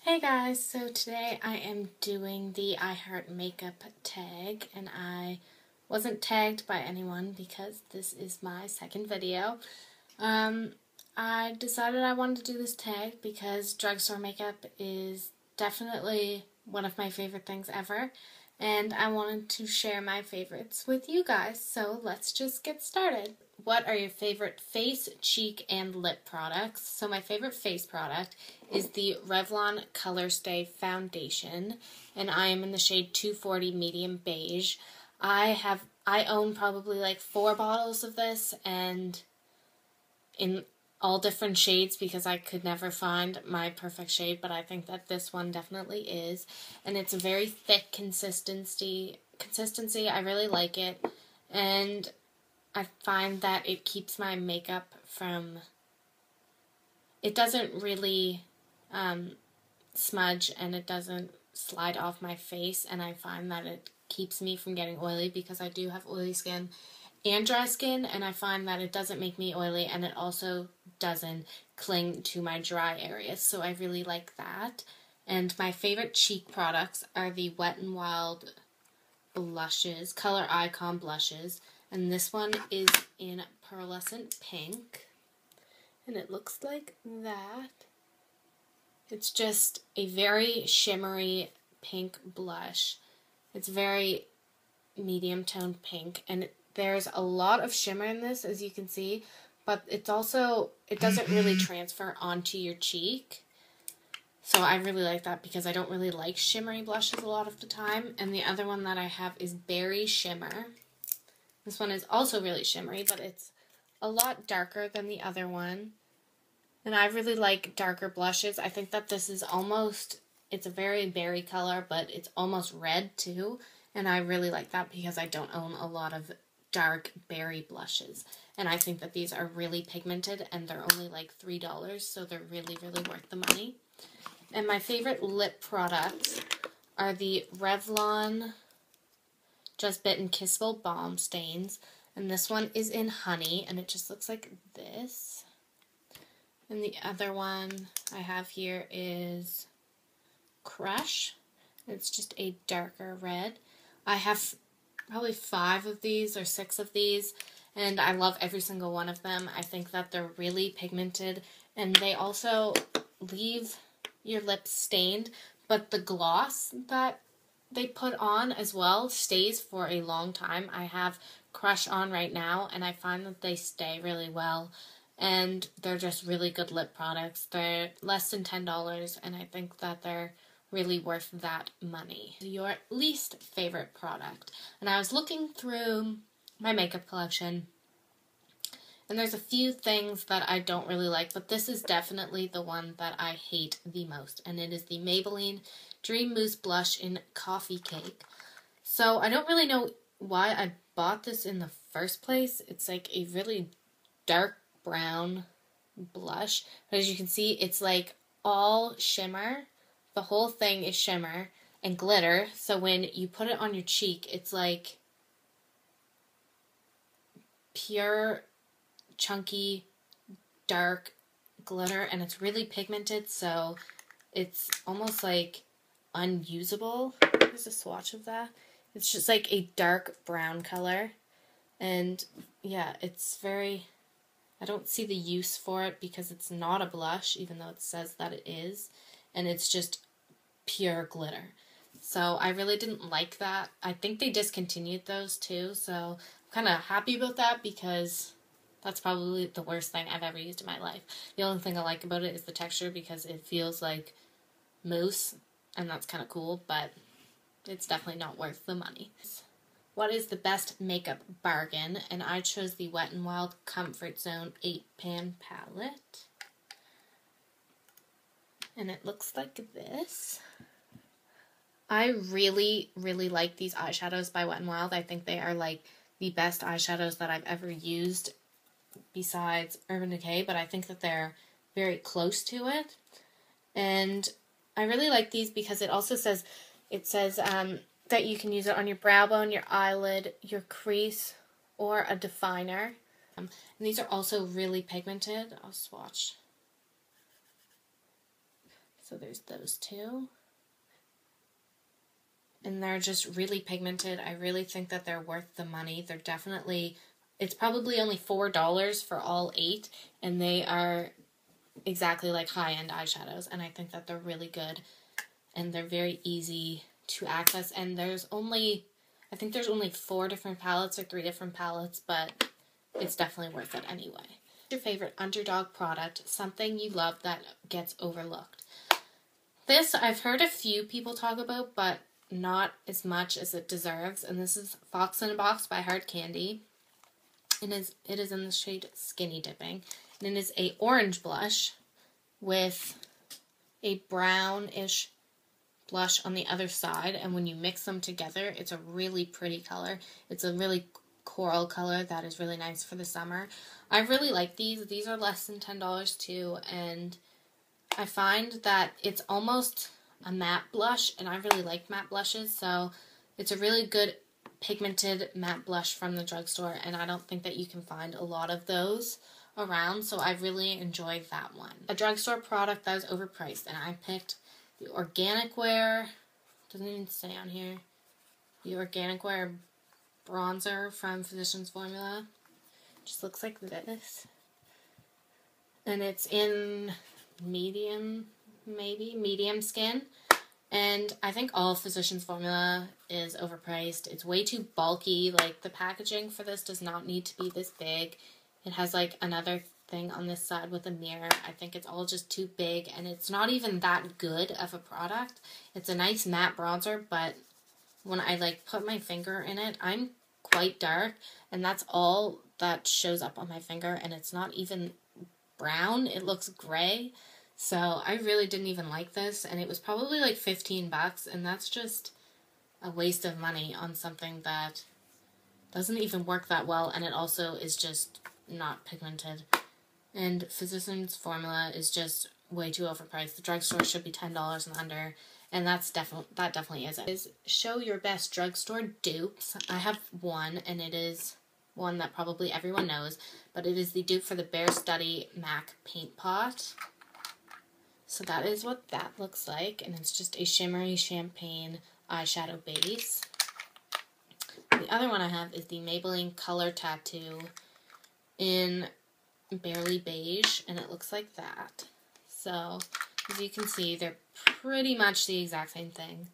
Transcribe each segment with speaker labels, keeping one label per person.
Speaker 1: Hey guys, so today I am doing the I Heart Makeup tag, and I wasn't tagged by anyone because this is my second video. I decided I wanted to do this tag because drugstore makeup is definitely one of my favorite things ever, and I wanted to share my favorites with you guys, so let's just get started. What are your favorite face, cheek, and lip products? So my favorite face product is the Revlon Color Stay Foundation, and I am in the shade 240 Medium Beige. I own probably like 4 bottles of this, and in all different shades because I could never find my perfect shade, but I think that this one definitely is. And it's a very thick consistency. I really like it, and I find that it keeps my makeup from, it doesn't really smudge, and it doesn't slide off my face, and I find that it keeps me from getting oily because I do have oily skin and dry skin, and I find that it doesn't make me oily, and it also doesn't cling to my dry areas, so I really like that. And my favorite cheek products are the Wet n Wild blushes, Color Icon blushes, and this one is in pearlescent pink, and it looks like that. It's just a very shimmery pink blush. It's very medium toned pink, and there's a lot of shimmer in this, as you can see, but it doesn't really transfer onto your cheek. So I really like that because I don't really like shimmery blushes a lot of the time. And the other one that I have is Berry Shimmer. This one is also really shimmery, but it's a lot darker than the other one. And I really like darker blushes. I think that this is it's a very berry color, but it's almost red too. And I really like that because I don't own a lot of dark berry blushes. And I think that these are really pigmented, and they're only like $3, so they're really, really worth the money. And my favorite lip products are the Revlon Just Bitten Kissable Balm Stains. And this one is in honey, and it just looks like this. And the other one I have here is Crush. It's just a darker red. I have probably 5 of these or 6 of these, and I love every single one of them. I think that they're really pigmented, and they also leave your lips stained, but the gloss that they put on as well stays for a long time. I have Crush on right now, and I find that they stay really well, and they're just really good lip products. They're less than $10, and I think that they're really worth that money. Your least favorite product. And I was looking through my makeup collection, and there's a few things that I don't really like, but this is definitely the one that I hate the most, and it is the Maybelline Dream Mousse Blush in Coffee Cake. So I don't really know why I bought this in the first place. It's like a really dark brown blush, but as you can see, it's like all shimmer. The whole thing is shimmer and glitter, so when you put it on your cheek, it's like pure, chunky, dark glitter, and it's really pigmented, so it's almost like unusable. Here's a swatch of that. It's just like a dark brown color, and yeah, it's very, I don't see the use for it because it's not a blush, even though it says that it is, and it's just pure glitter. So I really didn't like that. I think they discontinued those too, so I'm kind of happy about that because that's probably the worst thing I've ever used in my life. The only thing I like about it is the texture because it feels like mousse, and that's kind of cool, but it's definitely not worth the money. What is the best makeup bargain? And I chose the Wet n Wild Comfort Zone 8-pan palette. And it looks like this. I really, really like these eyeshadows by Wet n Wild. I think they are like the best eyeshadows that I've ever used besides Urban Decay, but I think that they're very close to it. And I really like these because it also says, that you can use it on your brow bone, your eyelid, your crease, or a definer. And these are also really pigmented. I'll swatch. So there's those two. And they're just really pigmented. I really think that they're worth the money. They're definitely, it's probably only $4 for all 8. And they are exactly like high-end eyeshadows. And I think that they're really good. And they're very easy to access. And there's only, I think there's only 4 different palettes or 3 different palettes. But it's definitely worth it anyway. Your favorite underdog product, something you love that gets overlooked. This I've heard a few people talk about, but not as much as it deserves, and this is Fox in a Box by Hard Candy. It is in the shade Skinny Dipping, and it is a orange blush with a brownish blush on the other side, and when you mix them together, it's a really pretty color. It's a really coral color that is really nice for the summer. I really like these. These are less than $10 too, and I find that it's almost a matte blush, and I really like matte blushes, so it's a really good pigmented matte blush from the drugstore, and I don't think that you can find a lot of those around, so I really enjoyed that one. A drugstore product that was overpriced, and I picked the Organic Wear, doesn't even say on here, the Organic Wear bronzer from Physicians Formula. Just looks like this, and it's in medium skin, and I think all Physicians Formula is overpriced. It's way too bulky. Like, the packaging for this does not need to be this big. It has like another thing on this side with a mirror. I think it's all just too big, and it's not even that good of a product. It's a nice matte bronzer, but when I like put my finger in it, I'm quite dark, and that's all that shows up on my finger, and it's not even brown. It looks gray. So I really didn't even like this, and it was probably like $15, and that's just a waste of money on something that doesn't even work that well, and it also is just not pigmented. And Physicians Formula is just way too overpriced. The drugstore should be $10 and under, and that definitely is it. Is show your best drugstore dupes. I have one, and it is one that probably everyone knows, but it is the dupe for the Bare Study MAC Paint Pot. So that is what that looks like, and it's just a shimmery champagne eyeshadow base. The other one I have is the Maybelline Color Tattoo in Barely Beige, and it looks like that. So, as you can see, they're pretty much the exact same thing.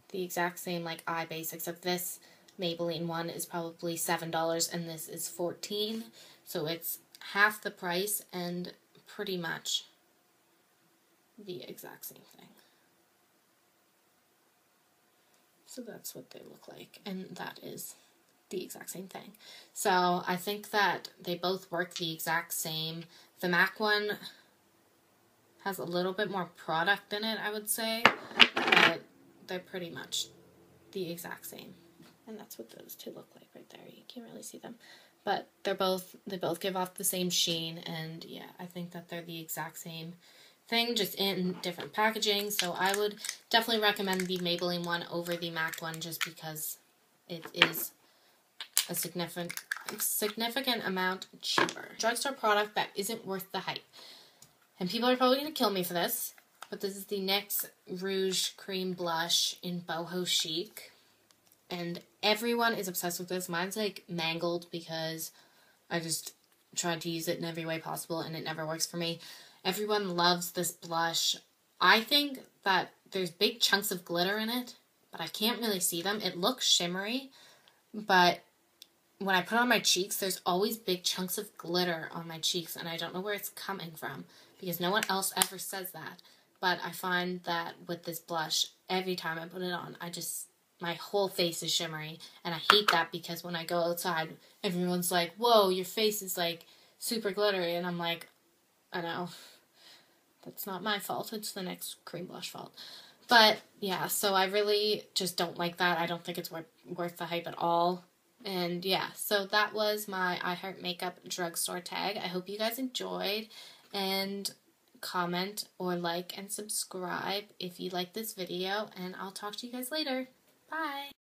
Speaker 1: The exact same, like, eye base, except this Maybelline one is probably $7, and this is $14. So it's half the price, and pretty much the exact same thing. So that's what they look like, and that is the exact same thing. So I think that they both work the exact same. The MAC one has a little bit more product in it, I would say, but they're pretty much the exact same. And that's what those two look like right there. You can't really see them. But they both give off the same sheen, and yeah, I think that they're the exact same thing, just in different packaging. So I would definitely recommend the Maybelline one over the MAC one, just because it is a significant amount cheaper. Drugstore product that isn't worth the hype. And people are probably going to kill me for this, but this is the NYX Rouge Cream Blush in Boho Chic. And everyone is obsessed with this. Mine's like mangled because I just tried to use it in every way possible and it never works for me. Everyone loves this blush. I think that there's big chunks of glitter in it, but I can't really see them. It looks shimmery, but when I put it on my cheeks, there's always big chunks of glitter on my cheeks, and I don't know where it's coming from because no one else ever says that. But I find that with this blush, every time I put it on, my whole face is shimmery, and I hate that because when I go outside, everyone's like, whoa, your face is like super glittery, and I'm like, I know, that's not my fault, it's the NYX cream blush fault. But yeah, so I really just don't like that. I don't think it's worth the hype at all. And yeah, so that was my I Heart Makeup drugstore tag. I hope you guys enjoyed, and comment or like and subscribe if you like this video, and I'll talk to you guys later. Bye!